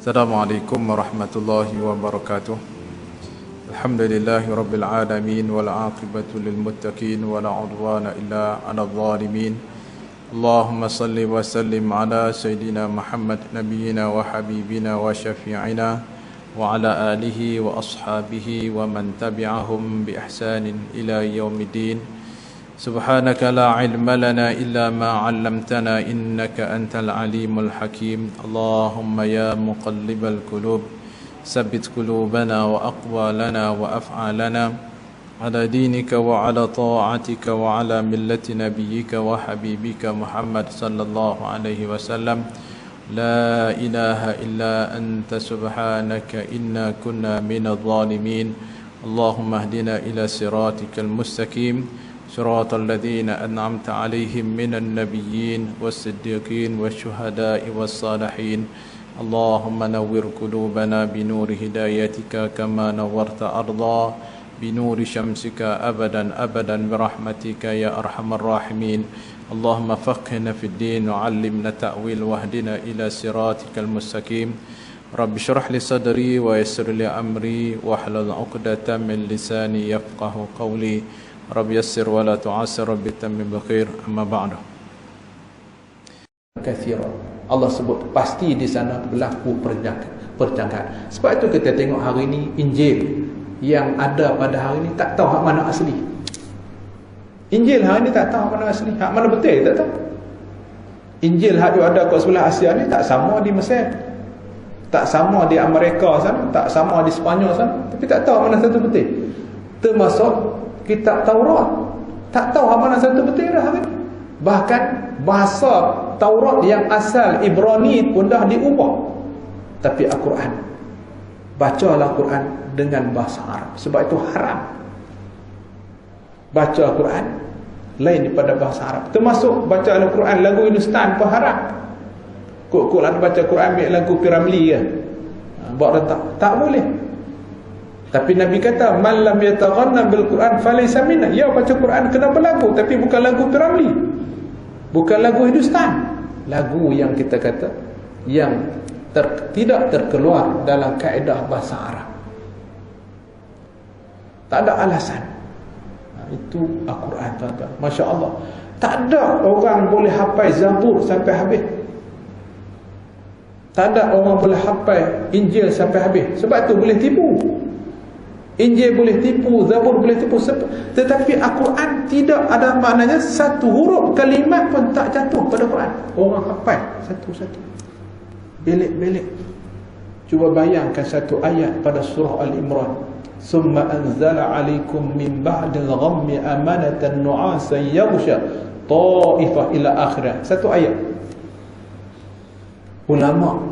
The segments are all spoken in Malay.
Assalamualaikum warahmatullahi wabarakatuh. Alhamdulillahi rabbil alamin wal aqibatu lil muttaqin wala udwana illa 'alal zalimin. Allahumma salli wa sallim ala sayidina Muhammad nabiyyina wa habibina wa syafi'ina wa ala alihi wa ashabihi wa man tabi'ahum bi ihsanin ila yaumiddin. Subhanaka la ilma lana illa ma 'allamtana innaka antal alimul hakim. Allahumma ya muqallibal qulub tsabbit qulubana wa aqwalana wa af'alana ala dinika wa ala ta'atika wa ala millati nabiyyika wa habibika Muhammad sallallahu alaihi wasallam. La ilaha illa anta subhanaka inna kunna minadh dhalimin. Allahumma ihdina ila siratikal mustaqim صراط الذين أنعمت عليهم من النبيين والصديقين والشهداء والصالحين. اللهم نور قلوبنا بنور هدايتك كما نورت أرضا بنور شمسك أبدا أبدا برحمتك يا أرحم الراحمين. اللهم فقهنا في الدين وعلمنا التأويل واهدنا إلى صراطك المستقيم. رب اشرح لي صدري ويسر لي أمري واحلل عقدة من لساني يفقه قولي. Rabbi yassir wa la tu'assir, Rabbi tammim bil khair. Amma ba'du. Kathira. Allah sebut pasti di sana berlaku perjangkaan. Sebab itu kita tengok hari ini Injil yang ada pada hari ini tak tahu hak mana asli. Injil hari ini tak tahu hak mana asli, hak mana betul tak tahu. Injil hak yang ada kat sebelah Asia ni tak sama di Mesir, tak sama di Amerika sana, tak sama di Sepanyol sana, tapi tak tahu mana satu betul. Termasuk kitab Taurat, tak tahu mana satu betul dah hari. Bahkan bahasa Taurat yang asal Ibrani pun dah diubah. Tapi Al-Quran, bacalah Al-Quran dengan bahasa Arab. Sebab itu haram baca Al-Quran lain daripada bahasa Arab. Termasuk baca Al-Quran lagu Hindustan pun haram. Kok nak baca Quran ambil lagu Piramli ke, buat rentak, tak boleh. Tapi Nabi kata, man lam yataghanna bil Quran falaysa minna. Ya, baca Quran kena berlagu, tapi bukan lagu Piramli, bukan lagu Hindustan. Lagu yang kita kata yang tidak terkeluar dalam kaedah bahasa Arab. Tak ada alasan. Itu Al-Quran, tuan-tuan. Masya Allah. Tak ada orang boleh hafal Zabur sampai habis. Tak ada orang boleh hafal Injil sampai habis. Sebab tu boleh tipu. Injil boleh tipu, Zabur boleh tipu, tetapi Al-Quran tidak ada. Maknanya satu huruf kalimat pun tak jatuh pada Quran. Orang hafal satu-satu, belik-belik. Cuba bayangkan satu ayat pada surah Al-Imran, summa anzala alaikum min ba'dil ghammi amanatan nu'asan yaghsha ta'ifah ila akhirah. Satu ayat. Ulama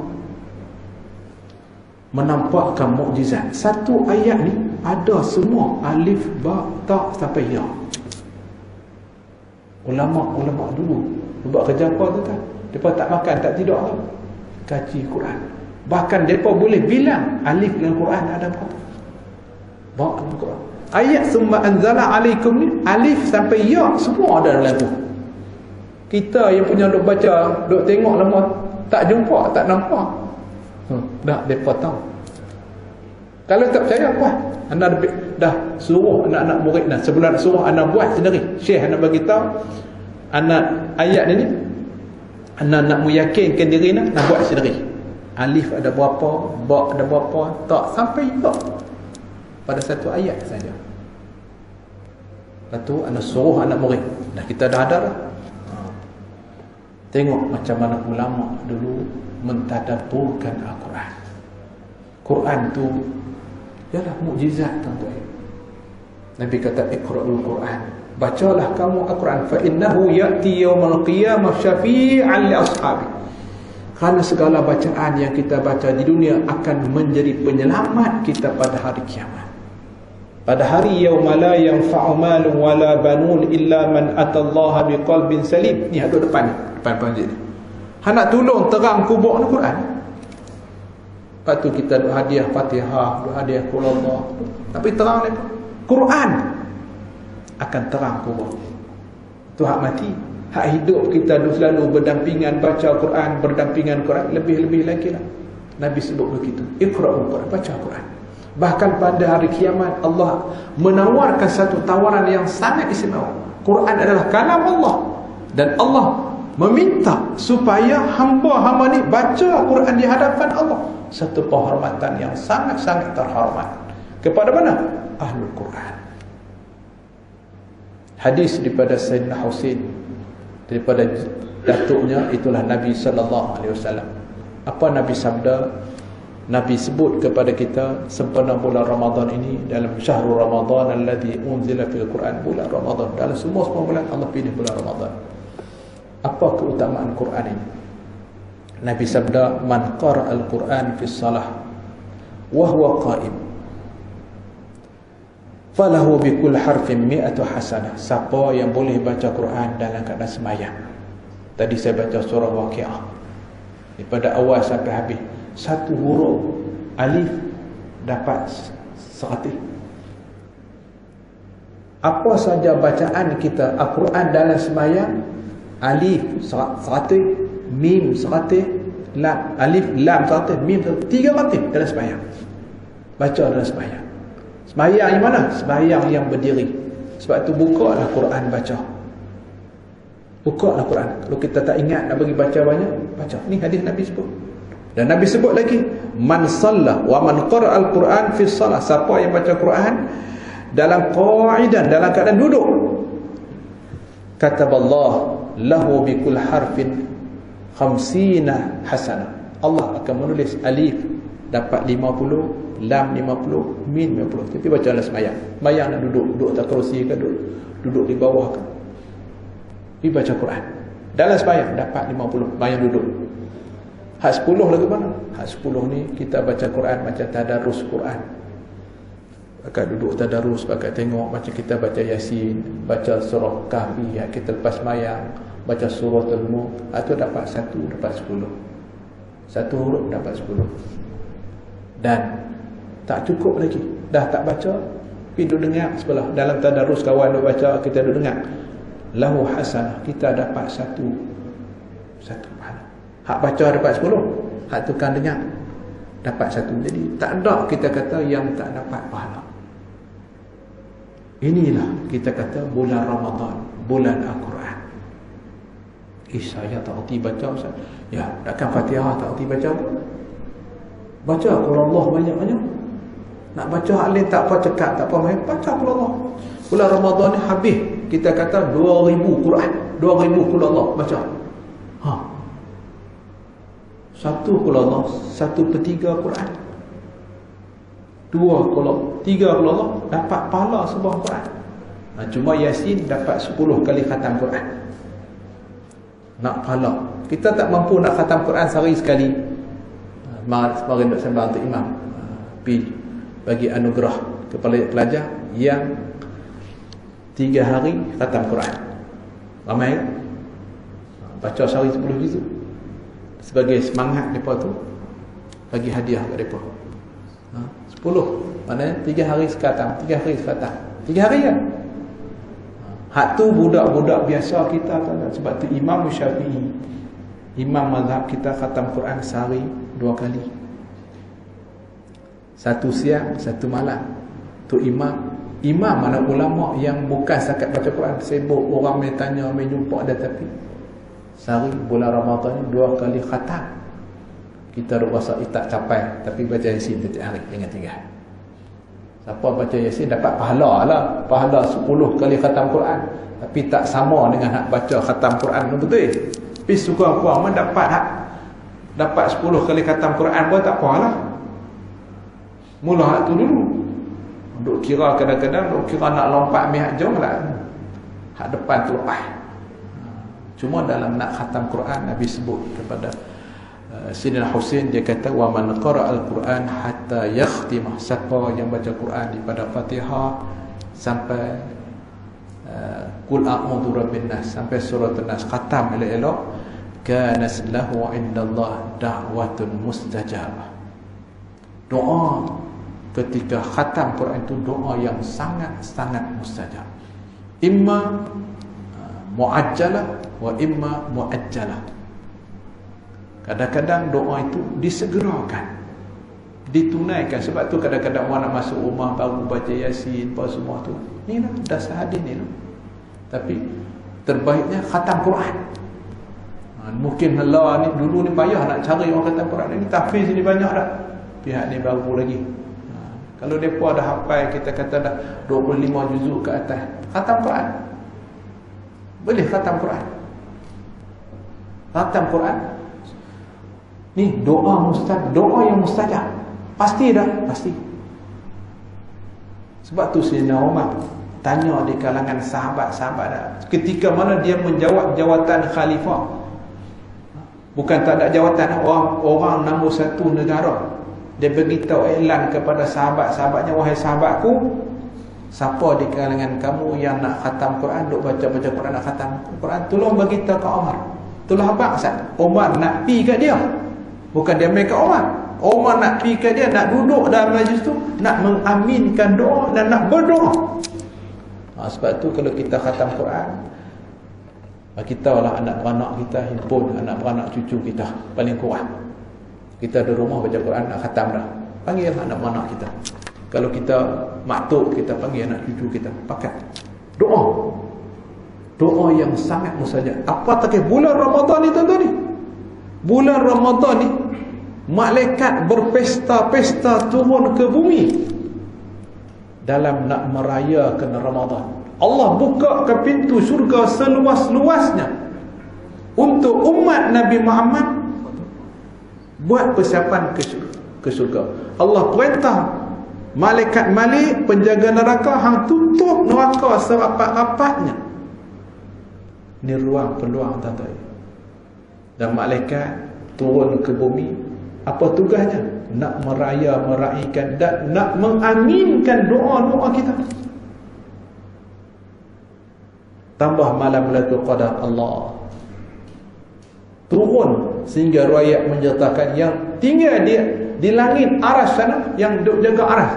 menampakkan mukjizat. Satu ayat ni ada semua alif, ba, ta sampai ya. Ulama dulu buat kerja apa tu kan? Depa tak makan, tak tidur kan? Kaji Quran. Bahkan depa boleh bilang alif dalam Quran ada berapa. Ba dalam Quran. Ayat summa anzala alaikum ni alif sampai ya semua ada dalam tu. Kita yang punya duk baca, duk tengok lama tak jumpa, tak nampak. Dah mereka tahu. Kalau tak percaya, buat. Anda dah suruh anak-anak murid dah. Sebelum suruh anak buat sendiri. Syekh anak bagi tahu anak ayat ni, anak nak meyakinkan diri nak buat sendiri. Alif ada berapa, ba ada berapa, tak sampai tak pada satu ayat saja. Lepas tu anak suruh anak murid. Dah kita dah ada dah. Tengok macam mana ulama dulu mentadabburkan Al-Quran. Quran tu ialah mukjizat, tuan-tuan. Nabi kata iqra'ul Quran, bacalah kamu Al-Quran, fa innahu ya'ti yaumal qiyamah syafi'an li ashabi. Kerana segala bacaan yang kita baca di dunia akan menjadi penyelamat kita pada hari kiamat. Pada hari yauma la yanfa'u malun wala banun illa man atallaha biqalbin salim. Ni ada depan ni, depan panjang ni. Han nak tolong terang kubur ni Quran. Lepas tu kita duk hadiah Fatihah, duk hadiah Qul Allah. Tapi terang ni Quran akan terang kubur. Tu hak mati. Hak hidup kita duk selalu berdampingan baca Quran, berdampingan Quran, lebih-lebih lagi lah. Nabi sebut begitu. Iqra'ul Quran, baca Quran. Bahkan pada hari kiamat Allah menawarkan satu tawaran yang sangat istimewa. Quran adalah kalam Allah, dan Allah meminta supaya hamba-hamba ni baca Quran di hadapan Allah. Satu penghormatan yang sangat-sangat terhormat. Kepada mana? Ahlul Quran. Hadis daripada Sayyidina Husain, daripada datuknya, itulah Nabi SAW. Apa Nabi sabda? Nabi sebut kepada kita sempena bulan Ramadan ini, dalam syahrul Ramadan alladhi unzila fil Quran, bulan Ramadan, dalam semua bulan Allah pilih bulan Ramadan. Apa keutamaan Quran ini? Nabi sabda, man qara al-Quran fi salah wa huwa qa'im falahu bi kulli harfin mi'atu hasanah. Siapa yang boleh baca Quran dalam keadaan sembahyang. Tadi saya baca surah Waqiah daripada awal sampai habis, satu huruf alif dapat 100. Apa saja bacaan kita Al-Quran dalam sembahyang, alif 100, mim 100, lam, alif lam 100, mim 300 dalam sembahyang. Baca dalam sembahyang. Sembahyang yang mana? Sembahyang yang berdiri. Sebab tu bukalah Quran, baca. Bukalah Quran. Kalau kita tak ingat nak bagi baca banyak, baca. Ni hadis Nabi sebut. Dan Nabi sebut lagi, man salla wa man qara al-Quran fi shalah. Siapa yang baca Quran dalam qa'idan, dalam keadaan duduk, kataballah lahu bi kulli harfin 50 hasanah. Allah akan menulis alif dapat 50, lam 50, mim 50. Tapi baca dalam sembahyang. Sembahyang nak duduk atas kerusi ke, duduk di bawah ke, pergi baca Quran dalam sembahyang dapat 50. Sembahyang duduk. Hak 10 lagu mana? Hak 10 ni kita baca Quran macam tadarus Quran. Pakai duduk tadarus, pakai tengok macam kita baca Yasin, baca surah Kahfi, kita lepas sembahyang baca surah Al-Mulk, itu dapat 1, dapat 10. Satu huruf dapat 10. Dan tak cukup lagi. Dah tak baca, pergi duduk dengar sebelah. Dalam tadarus kawan duduk baca, kita duduk dengar. Lahu hasanah, kita dapat satu pahala. Hak baca dapat 10, hak tukang dengar dapat 1. Jadi tak ada kita kata yang tak dapat pahala. Inilah kita kata bulan Ramadan, bulan Al-Quran. Saya tak erti baca Ustaz. Ya, takkan Fatihah tak erti baca pun. Baca Qul Allah banyak-banyak. Nak baca hak lain tak apa, cekak tak apa main, baca Qul Allah. Bulan Ramadan ni habis, kita kata 2000 Quran, 2000 Qul Allah baca. Satu Qul Allah, 1/3 Quran. 2 Qul Allah, 3 Qul Allah, dapat pahala sebuah Quran. Cuma Yasin dapat 10 kali khatam Quran. Nak pahala. Kita tak mampu nak khatam Quran sehari sekali. Mari nak sembang untuk imam. Bagi anugerah kepada pelajar yang 3 hari khatam Quran. Ramai kan? Baca sehari 10 juzuk. Sebagai semangat mereka tu, bagi hadiah kat mereka. 10. Maknanya 3 hari sekhatam, 3 hari sekhatam. 3 hari kan? Hak tu budak-budak biasa kita kan. Sebab tu Imam Syafi'i, imam mazhab kita, khatam Quran sehari 2 kali. Satu siang, satu malam. Tu imam mana ulama yang bukan setakat baca Quran, sibuk orang main tanya, main jumpa ada, tapi sehari bulan Ramadan ni 2 kali khatam. Kita rasa tak capai, tapi baca Yasin setiap hari, jangan tinggal. Siapa baca Yasin dapat pahala lah, pahala 10 kali khatam Quran. Tapi tak sama dengan hak baca khatam Quran, betul? Tapi suka-kurang dapat 10 kali khatam Quran pun tak apalah. Mula hak tu dulu. Duk kira kadang-kadang duk kira nak lompat mihak jauh lah. Hak depan tu lepas. Cuma dalam nak khatam Quran, Nabi sebut kepada Sayyidina Husain, dia kata wa man qara al-Quran hatta yakhtimah. Siapa yang baca Quran daripada Fatihah sampai Qul a'udzu birabbin nas, sampai surah An-Nas, khatam elok-elok, kanas lahu indallah da'watun mustajabah. Doa ketika khatam Quran itu doa yang sangat-sangat mustajab. Imma muajjalah wa imma muajjalah. Kadang-kadang doa itu disegerakan. ditunaikan. Sebab tu kadang-kadang orang nak masuk rumah baru baca Yasin, apa semua tu. Ni lah dasar hadis ni lah. Tapi terbaiknya khatam Quran. Mungkin Allah ni dulu ni payah nak cari orang khatam Quran. Ini tahfiz ni banyak dah. Pihak ni baru lagi. Kalau mereka dah hafal, kita kata dah 25 juzuk ke atas, khatam Quran. Boleh khatam Quran. Khatam Quran ni doa yang mustajab. Pasti dah, pasti. Sebab tu Sayyidina Umar tanya di kalangan sahabat-sahabat dah, ketika mana dia menjawab jawatan khalifah. Bukan tak ada jawatan, orang nombor satu negara. Dia beritahu iklan kepada sahabat-sahabatnya, wahai sahabatku, siapa di kalangan kamu yang nak khatam Quran, duk baca-baca Quran, nak khatam Quran, tolong beritahu ke Umar. Itulah apa Ustaz? Umar nak pi kat dia. Bukan dia main kat Umar. Umar nak pi kat dia, nak duduk dalam majlis tu, nak mengaminkan doa dan nak berdoa. Sebab tu kalau kita khatam Quran, kita lah anak-anak kita himpun, anak-anak cucu kita paling kuat. Kita ada rumah baca Quran, nak khatam dah, panggil anak-anak kita. Kalau kita maktuk, kita panggil anak cucu kita, pakai doa. Doa yang sangat mustajab. Apa tak bulan Ramadan ni tuan-tuan ni? Bulan Ramadan ni malaikat berpesta-pesta turun ke bumi dalam nak merayakan Ramadan. Allah buka ke pintu syurga seluas-luasnya untuk umat Nabi Muhammad buat persiapan ke syurga. Allah perintah malaikat Malik, penjaga neraka, hang tutup neraka serapat-rapatnya. Ni ruang peluang tuan-tuan. Dan malaikat turun ke bumi, apa tugasnya? Nak meraikan dan nak mengaminkan doa-doa kita. Tambah malam Lailatul Qadar, Allah turun sehingga riwayat menyertakan yang tinggal di langit aras sana, yang duk jaga aras,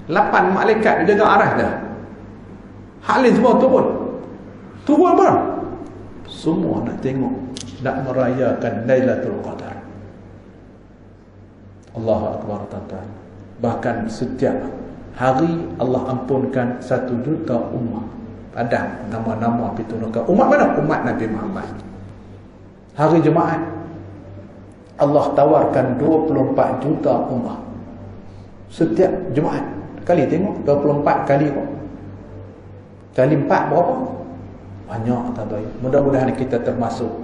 8 malaikat jaga aras dah. Halin semua turun apa? Semua nak tengok, nak merayakan Lailatul Qadar. Allahu Akbar tuan-tuan. Bahkan setiap hari Allah ampunkan 1 juta umat. Ada nama-nama pintu neraka. Umat mana? Umat Nabi Muhammad. Hari Jumaat Allah tawarkan 24 juta umat. Setiap Jumaat. Kali tengok 24 kali kok. Kali 4 berapa? Banyak tuan-tuan. Mudah-mudahan kita termasuk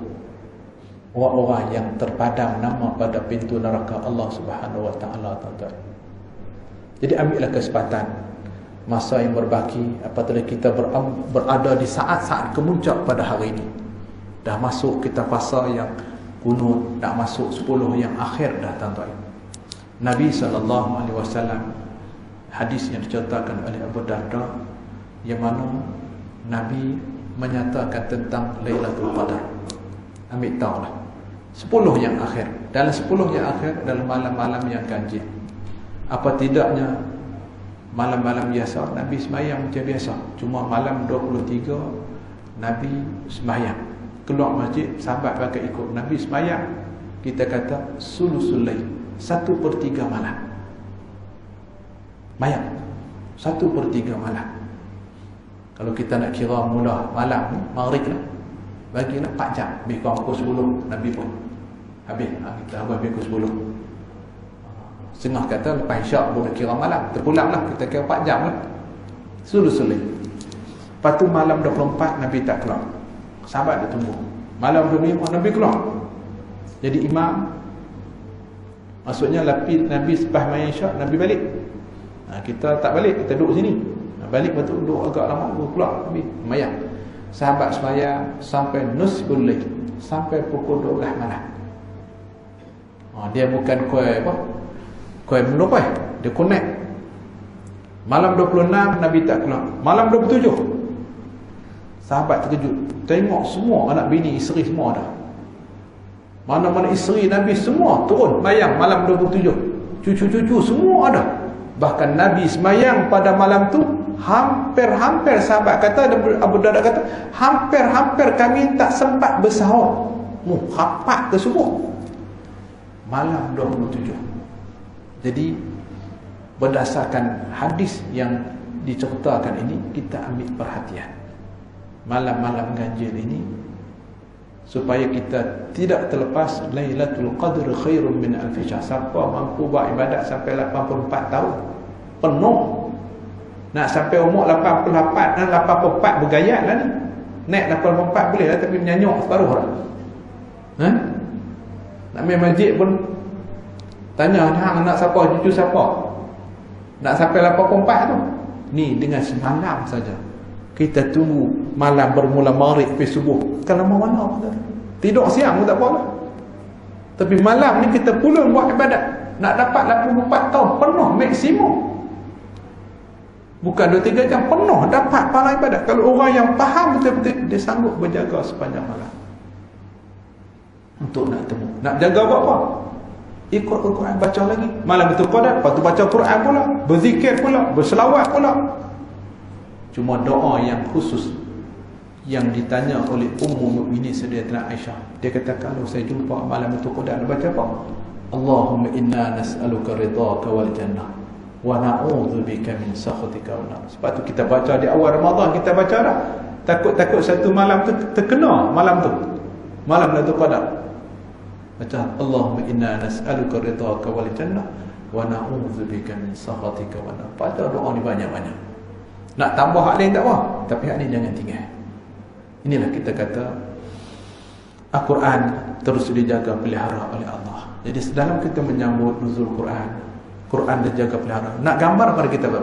orang-orang yang terpadam nama pada pintu neraka Allah Subhanahu wa taala tuan-tuan. Jadi ambillah kesempatan masa yang berbaki, apabila kita berada di saat-saat kemuncak pada hari ini. Dah masuk kita fasa yang kunut, dah masuk 10 yang akhir dah tuan-tuan. Nabi SAW, hadis yang diceritakan oleh Abu Darda, yang mana Nabi menyatakan tentang Lailatul Qadar. Ambil tahu lah, 10 yang akhir. Dalam 10 yang akhir adalah malam-malam yang ganjil. Apa tidaknya malam-malam biasa Nabi sembahyang macam biasa, cuma malam 23 Nabi sembahyang keluar masjid, sahabat pakai ikut Nabi sembahyang, kita kata sulusul lail, 1/3 malam mayang, 1/3 malam. Kalau kita nak kira mula malam ni, maghrib lah, bagilah 4 jam, lebih kurang pukul 10 Nabi pun habis. Kita habis pukul 10. Setengah kata lepas isyak boleh kira malam, terpulang lah, kita kira 4 jam lah, sulusul-lail. Lepas tu malam 24 Nabi tak keluar, sahabat dia tunggu. Malam 25 Nabi keluar jadi imam. Maksudnya Nabi selepas main isyak Nabi balik. Kita tak balik, kita duduk sini. Balik betul duduk agak lama, baru keluar Nabi mayang. Sahabat sembahyang sampai nisful lail, sampai pukul 12 malam. Dia bukan kuih menupai, dia connect. Malam 26 Nabi tak keluar. Malam 27 sahabat terkejut, tengok semua anak bini, isteri semua dah. Mana-mana isteri Nabi semua turun mayang malam 27. Cucu-cucu semua ada. Bahkan Nabi semayang pada malam tu hampir-hampir, sahabat kata, Abu Darda kata, hampir-hampir kami tak sempat bersahur. Rapat ke semua malam 27. Jadi berdasarkan hadis yang diceritakan ini, kita ambil perhatian malam-malam ganjil ini, supaya kita tidak terlepas. Lailatul Qadr khairun min alf syahr. Siapa mampu buat ibadat sampai 84 tahun penuh, nak sampai umur 88 dan 84 bergayat lah ni. Naik 84 boleh lah, tapi menyanyuk separuh lah. Nak main masjid pun tanya, hang nak siapa, cucu siapa, nak sampai 84 tu. Ni dengan semalam saja kita tunggu malam bermula maghrib sampai subuh. Kan lama mana pun tak. Tidur siang pun tak apa lah. Tapi malam ni kita pulun buat ibadat. Nak dapat 84 tahun penuh maksimum. Bukan 2-3 jam, penuh dapat pahala ibadat. Kalau orang yang faham betul-betul, dia sanggup berjaga sepanjang malam untuk nak temu. Nak jaga buat apa? Ikut Al-Quran, baca lagi. Malam itu Qadar, lepas tu baca Quran pula, berzikir pula, berselawat pula. Cuma doa yang khusus yang ditanya oleh Ummul Mukminin Sayyidatina Aisyah. Dia kata, kalau saya jumpa malam itu Qadar, baca apa? Allahumma inna nas'aluka ridhaka wal jannah wa na'udzubika min sakhatika wan nar. Sebab tu kita baca di awal Ramadan, kita baca dah. Takut-takut satu malam tu terkena malam tu. Malam Lailatul Qadar. Baca Allahumma inna nas'aluka ridhaka wal jannah wa na'udzubika min sakhatika wan nar. Baca doa ni banyak-banyak. Nak tambah hak lain tak apa, tapi hak ni jangan tinggal. Inilah kita kata Al-Quran terus dijaga pelihara oleh Allah. Jadi dalam kita menyambut nuzul Quran, Quran dijaga pelihara. Nak gambar pada kita apa?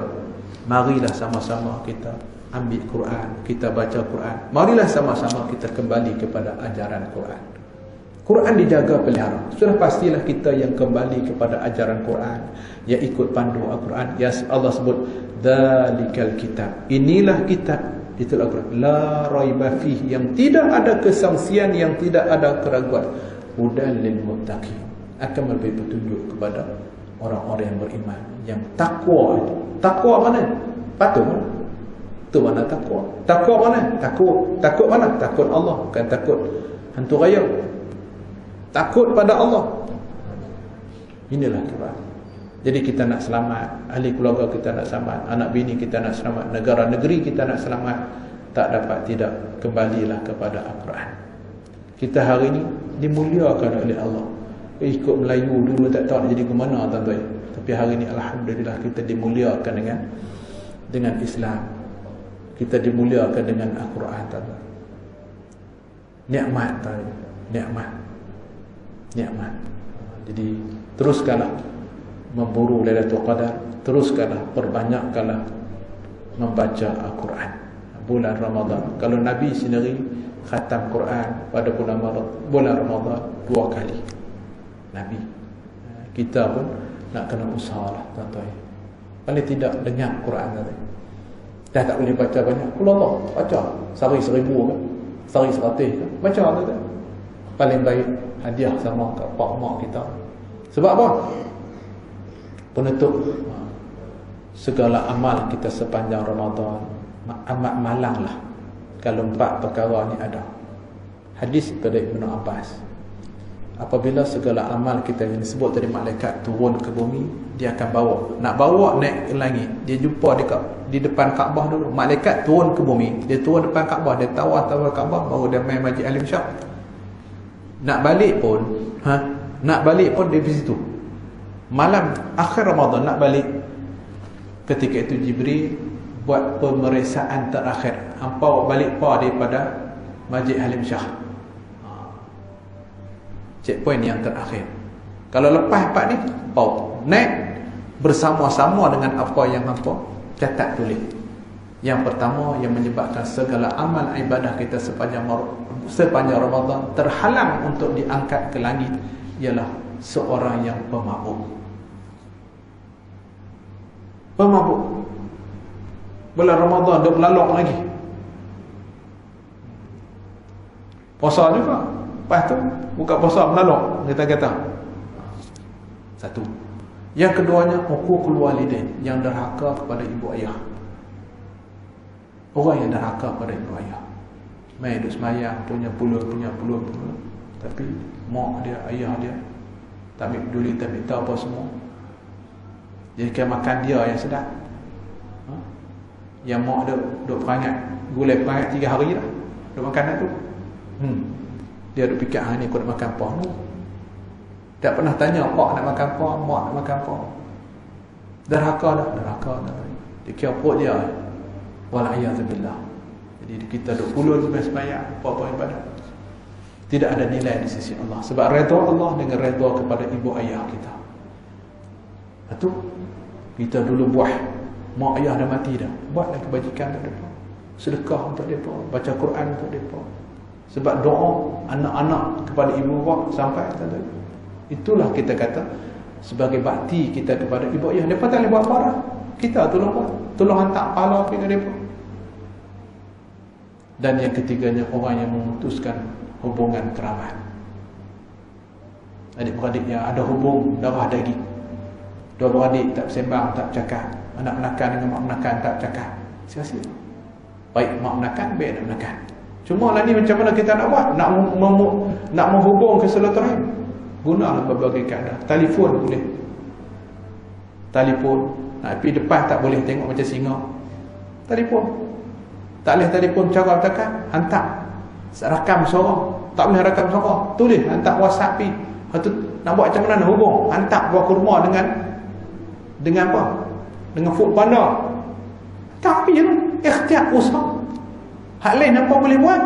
Marilah sama-sama kita ambil Quran, kita baca Quran. Marilah sama-sama kita kembali kepada ajaran Quran. Quran dijaga pelihara. Sudah pastilah kita yang kembali kepada ajaran Quran, yang ikut pandu Al-Quran. Ya Allah sebut dzalikal kitab. Inilah kitab, itu Al-Quran. La raiba fihi, yang tidak ada kesangsian, yang tidak ada keraguan. Hudal lil muttaqin, akan memberi petunjuk kepada orang-orang yang beriman, yang takwa itu. Takwa mana? Patuh. Tu mana takwa? Takwa mana? Takut mana? Takut Allah, bukan takut hantu raya. Takut pada Allah. Inilah Quran. Jadi kita nak selamat, ahli keluarga kita nak selamat, anak bini kita nak selamat, negara negeri kita nak selamat, tak dapat tidak kembalilah kepada Al-Quran. Kita hari ini dimuliakan oleh Allah. Ikut Melayu dulu tak tahu nak jadi ke mana tuan-tuan. Tapi hari ini alhamdulillah kita dimuliakan dengan Islam. Kita dimuliakan dengan Al-Quran, tuan-tuan. Nikmat, tuan-tuan. Nikmat. Jadi teruskanlah memburu Lailatul Qadar, teruskanlah perbanyakkanlah membaca Al-Quran bulan Ramadan. Kalau Nabi sendiri khatam Quran pada bulan Ramadan 2 kali. Nabi. Kita pun nak kena usahalah, tuan-tuan. Paling tidak dengar Quran tadi. Dah tak boleh baca banyak, kalau Allah baca sehari 1000 kan, sehari 100 kan, baca tu. Paling baik hadiah sama kat pak mak kita. Sebab apa? Penutup segala amal kita sepanjang Ramadan. Amat malanglah kalau 4 perkara ni ada. Hadis daripada Ibnu Abbas. Apabila segala amal kita yang disebut tadi, malaikat turun ke bumi, dia akan bawa. Nak bawa naik ke langit, dia jumpa di depan Kaabah dulu. Malaikat turun ke bumi, dia turun depan Kaabah, dia tawaf Kaabah, baru dia main Masjid Al-Imsyaq. Nak balik pun dia di situ. Malam akhir Ramadan nak balik, ketika itu Jibril buat pemeriksaan terakhir. Hampau balik daripada Masjid Al-Imsyaq, checkpoint yang terakhir. Kalau lepas part ni, naik bersama-sama dengan apa yang hampa catat tulis. Yang pertama yang menyebabkan segala amal ibadah kita sepanjang Ramadan terhalang untuk diangkat ke langit ialah seorang yang pemabuk. Bulan Ramadan dia berlalok lagi, puasa juga, lepas tu buka puasa berlalok, kita kata. Satu. Yang keduanya, uququl walidain, yang derhaka kepada ibu ayah. Orang yang derhaka pada ibu ayah, main duduk semayang, punya puluh, tapi mak dia, ayah dia tak ambil peduli, tak ambil tahu apa semua. Jadikan makan dia yang sedap. Yang mak duk perangat gulai perangat 3 hari dah duk makan tu. Dia duk fikir ni aku nak makan apa ni. Tak pernah tanya pak nak makan apa, mak nak makan apa. Derhaka dah. Dia kira perut dia. Wal'iyadzubillah. Jadi kita duk pulun sembahyang apa-apa ibadat. Tidak ada nilai di sisi Allah. Sebab redha Allah dengan redha kepada ibu ayah kita. Itu kita dulu buah. Mak ayah dah mati dah. Buatlah kebajikan untuk mereka. Sedekah untuk mereka. Baca Quran untuk mereka. Sebab doa anak-anak kepada ibu bapa sampai tadi. Itulah kita kata sebagai bakti kita kepada ibu ayah. Mereka tak boleh buat apa dah. Kita tolong buat. Tolong hantar pahala kepada mereka. Dan yang ketiganya, orang yang memutuskan hubungan kerabat. Adik-beradik yang ada hubung darah daging. Dua beradik tak bersembang, tak bercakap. Anak menakan dengan mak menakan tak bercakap. Sia-sia. Baik mak menakan, baik anak menakan. Cuma lah ni macam mana kita nak buat? Nak menghubung ke silaturahim. Gunalah berbagai keadaan. Telefon boleh. Telefon. Nak pergi depan tak boleh tengok macam singa. Telefon. Tak boleh telefon cara bercakap, hantar. Rakam suara. Tak boleh rakam suara. Tulis, hantar WhatsApp pergi. Nak buat macam mana nak hubung? Hantar buat kurma dengan apa? Dengan food panda. Tapi je lah. Ikhtiar usaha. Hak lain apa boleh buat?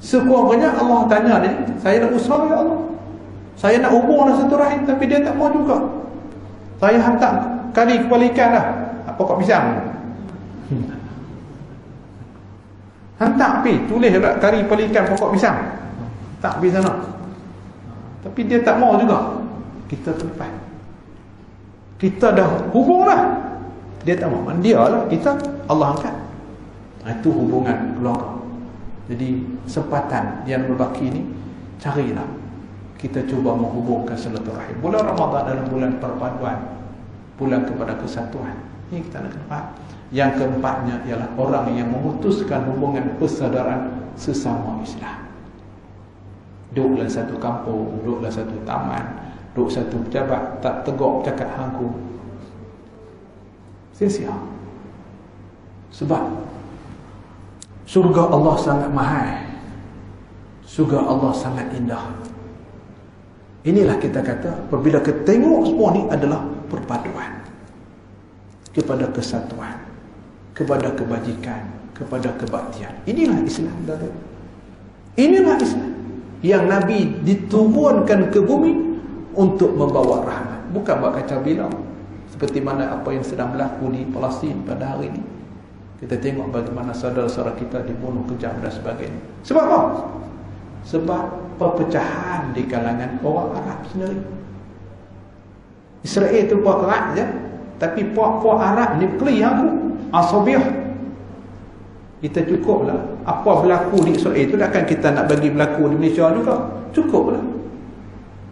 Sekurang-kurangnya Allah tanya dia, saya nak usaha ya Allah. Saya nak hubung dengan satu rahim, tapi dia tak mau juga. Saya hantar kali kepala ikan dah. Pokok pisang. Hantar pergi, tulis kari kepala ikan pokok pisang. Tak pergi sana. Tapi dia tak mau juga. Kita terlepas. Kita dah hubung lah. Dia tak mau. Dia lah. Kita Allah angkat. Itu hubungan keluarga. Jadi sempatan yang berbaki ni, carilah. Kita cuba menghubungkan silaturahim. Bulan Ramadan adalah bulan perpaduan. Bulan kepada kesatuan. Ini kita nak kenal. Yang keempatnya ialah orang yang memutuskan hubungan persaudaraan sesama Islam. Duduklah satu kampung, duduklah satu taman, duduk satu pejabat, tak tegak cakap hangku. Sia-sia. Sebab surga Allah sangat mahal. Surga Allah sangat indah. Inilah kita kata, apabila kita tengok semua ni adalah perpaduan kepada kesatuan, kepada kebajikan, kepada kebaktian. Inilah Islam. Inilah Islam yang Nabi diturunkan ke bumi untuk membawa rahmat, bukan buat kacau bilau seperti mana apa yang sedang berlaku di Palestin pada hari ini. Kita tengok bagaimana saudara-saudara kita dibunuh kejam dan sebagainya. Sebab apa? Sebab perpecahan di kalangan orang Arab sendiri. Israel tu puak kerat je, tapi puak-puak Arab ni clear aku asabiah. Kita cukuplah. Apa berlaku di Israel itu takkan kita nak bagi berlaku di Malaysia juga. Cukuplah.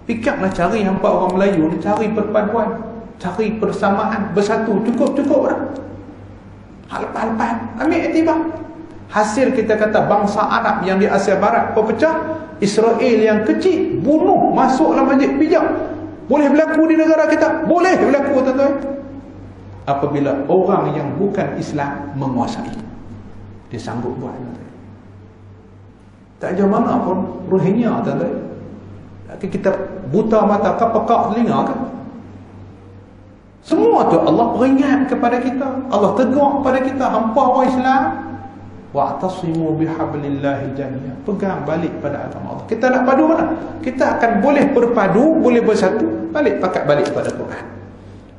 Fikirlah cari hampa orang Melayu ni, cari perpaduan, cari persamaan, bersatu. Cukup-cukup dah. Hal lepas-lepas ambil iktibar. Hasil kita kata bangsa Arab yang di Asia Barat berpecah, Israel yang kecil bunuh, masuk dalam masjid, bijak. Boleh berlaku di negara kita? Boleh berlaku, tuan-tuan. Apabila orang yang bukan Islam menguasai, dia sanggup buat. Tak jauh mana pun Rohingya, tuan-tuan. Kita buta mata ke pekak telinga ke? Semua tu Allah peringat kepada kita. Allah tegur kepada kita, hampa orang Islam, wa'tasimu bihablillahi jami'an. Pegang balik pada agama Allah. Kita nak padu mana? Kita akan boleh berpadu, boleh bersatu, pakat balik pada Quran.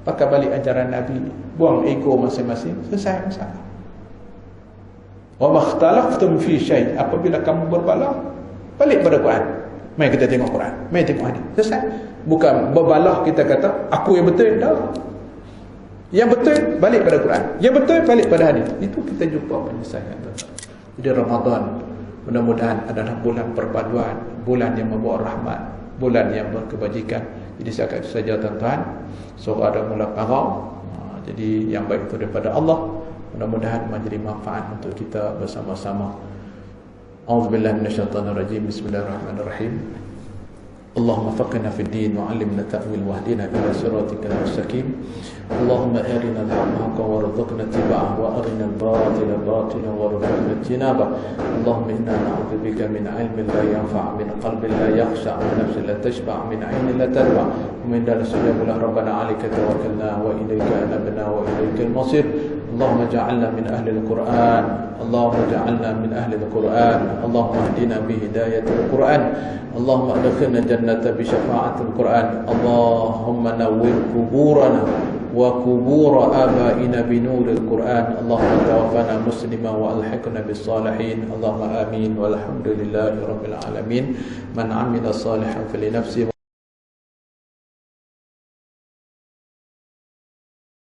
Pakai balik ajaran Nabi. Buang ego masing-masing, selesai masalah. Wa makhtalaftum fi syai'. Apabila kamu berbalah, balik pada Quran. Mari kita tengok Quran, mari tengok hadis. Selesai. Bukan berbalah kita kata aku yang betul, dah. Yang betul balik pada Quran, yang betul balik pada hadis. Itu kita jumpa penyelesaian. Jadi Ramadan mudah-mudahan adalah bulan perpaduan, bulan yang membawa rahmat, bulan yang berkebajikan. Jadi setakat itu saja tuan-tuan. Surah dah mula parau. Jadi yang baik itu daripada Allah. Mudah-mudahan menjadi manfaat untuk kita bersama-sama. A'udzubillahi minasyaitonirrajim. Bismillahirrahmanirrahim. اللهم فقنا في الدين وعلمنا تأويل واهدنا إلى صراطك المستقيم. اللهم أرنا الحق حقا وارزقنا اتباعه وأرنا الباطل باطلا وارزقنا اجتنابه. اللهم إنا نعوذ بك من علم لا ينفع، من قلب لا يخشع، من نفس لا تشبع، من عين لا تدمع، ومن دار سجاب له ربنا عليك توكلنا وإليك أنبنا وإليك المصير. اللهم اجعلنا من أهل القرآن، اللهم اجعلنا من أهل القرآن، اللهم اهدنا بهداية القرآن، اللهم ادخلنا الجنة بشفاعة القرآن، اللهم نور قبورنا وقبور آبائنا بنور القرآن، اللهم توفنا مسلما وألحقنا بالصالحين، اللهم آمين والحمد لله رب العالمين. من عمل صالحا فلنفسه